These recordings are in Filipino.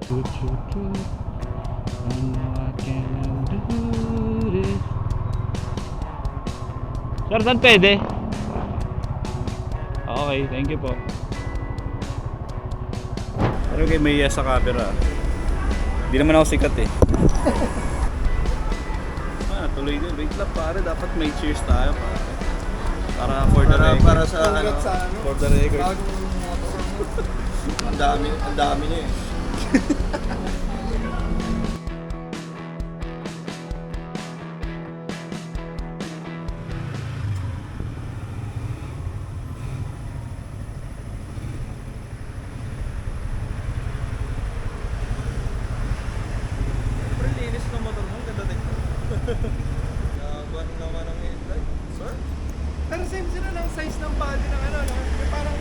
Toot, toot, toot. I know I can do this. Sir, saan pwede? Okay, thank you po. Pero kay Maya sa camera. Hindi naman ako sikat eh. Tuloy din. Wait lang pare, dapat may cheers tayo pare. Para for the record. Para sa ano, For the record. Ang dami niya eh. Linis ng motor mo, ganda din. Nagawa naman ang headlight, sir. Pero same sila ng size ng body ng ano, no? May parang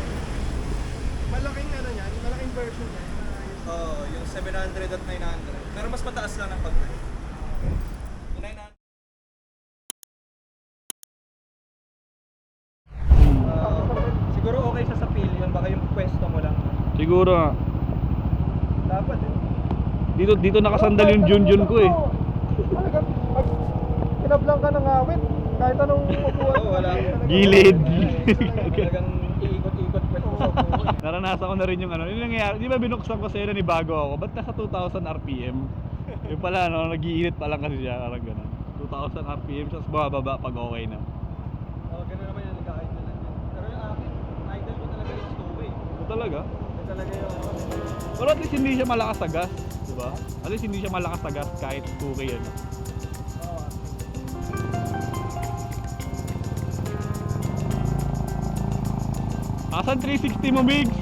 malaking ano niyan, malaking version niya. Oo, yung 700 at 900. Pero mas mataas lang ng pagka. Yung 900. Siguro okay siya sa pillion, baka yung pwesto mo lang. Siguro nga. Dapat eh. Dito nakasandal yung Junjun ko eh. Talagang pag kinablang ka ng awit, kahit anong upuan. Oo, wala. Gilid. Talagang iikot-ikot pwesto sa upuan. Naranasan ko na rin yung ano. Yung nangyayari, di ba binuksan ko sa'yo na ni bago ako? Ba't nasa 2,000 RPM? Yung pala, no, nag-iinit pa lang kasi siya. Parang gano'n. 2,000 RPM, tapos bumababa pag okay na. Oo, gano'n naman yan. Nagkakait na lang yan. Pero yung akin, idol ko talaga yung Stowaway. Ito talaga? Ito talaga yung... Pero at least hindi siya malakas sa gas. Diba? At least hindi siya malakas sa gas kahit 2K yan. Oo. Asan 360 mo, Migs?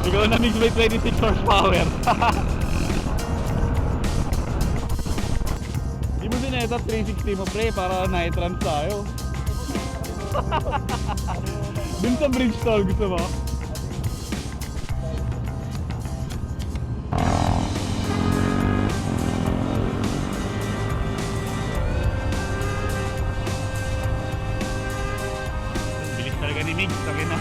Ikaw na Migs may 26 horsepower. Di mo sinetap 360 mo pre para night runs tayo. Dun sa bridge stall gusto mo? Bilis talaga ni Migs, sakin na.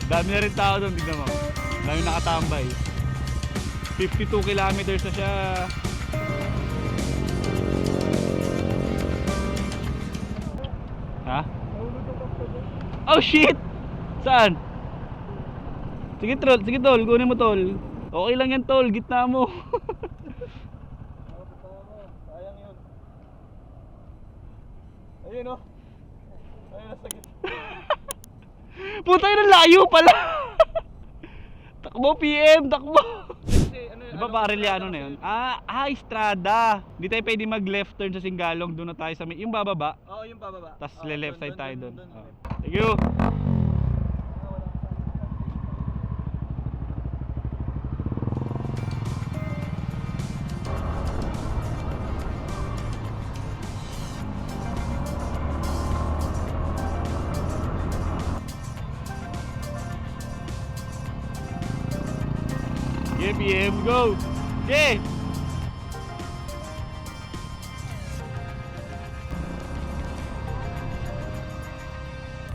Dami na rin tao doon, tignan mo. Dami nakatambay. 52 kilometers na siya. Ha? Oh shit! Saan? Sige tol, kunin mo tol. Okay lang yan tol, gitna mo. Sayang yun. Ayun o. Ayun nasa gitna. Puta yun, ang layo pala. Takbo PM, takbo. Di ba Pareliano na yun? Estrada. Hindi tayo pwede mag left turn sa Singalong. Doon na tayo sa may, yung bababa. Oo, yung bababa. Tapos left side tayo doon. Doon. Thank you. Okay, PM, go! Okay!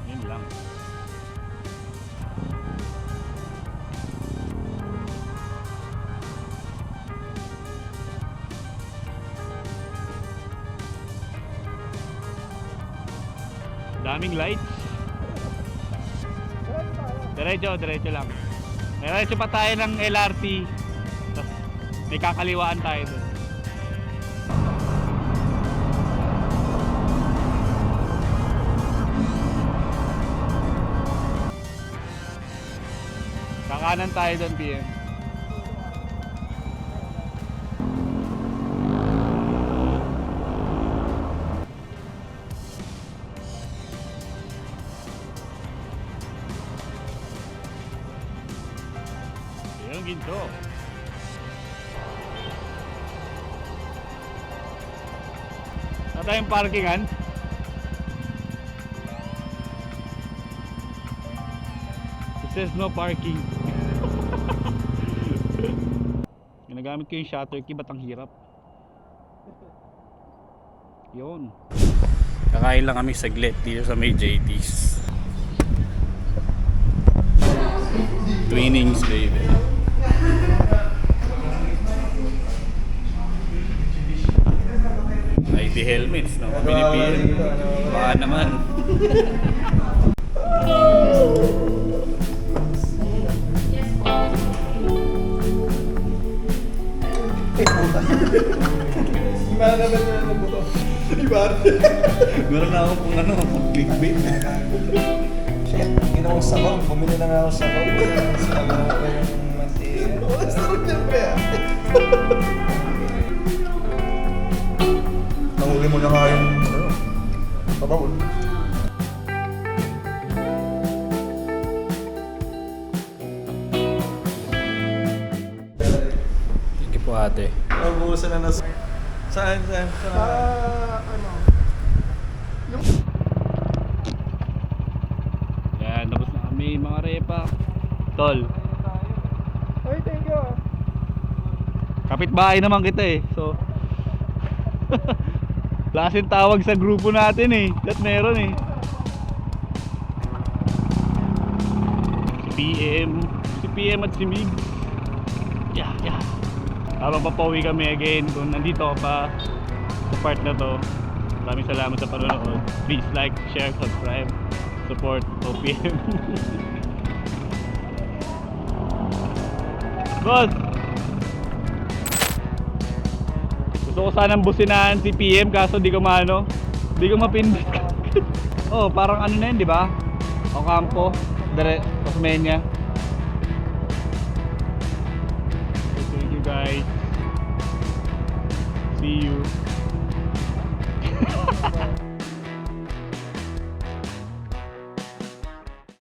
Yun lang. Daming lights. Diretso lang. Diretso pa tayo ng LRT. Tapos may kakaliwaan tayo doon. Kakanan tayo doon, PM. Yung ginto. Wala tayong parkingan. It says no parking. Ginagamit ko yung shutter key, ba't ang hirap? Yun. Kakain lang kami saglit dito sa may JT's. Twinnings, baby. ID helmets, no? Pinipili. Baka naman. Meron na ako kung ano, clickbait. Shit, ginawang sabaw. Bumili na nga ako sabaw. Sabaw ko yung mantika. Oo, sarap yan pa yan. Nahuli mo na nga yung sabaw. Thank you po, ate. Nabuhusan na nas... Saan? Ano? Yan, tapos na kami mga repa. Tol, Ay, thank you. kapitbahay naman kita eh. So, wala kasing tawag sa grupo natin eh. That meron eh. Si PM at si Mig. Yeah. Habang papauwi kami again, kung nandito ka pa sa part na to, maraming salamat sa panonood. Please like, share, subscribe, support OPM. Boss! Gusto ko sanang businahan si PM kaso di ko maano. Di ko mapindot. Oh, parang ano na yun, di ba? Ocampo, Osmeña. Thank you guys. See you.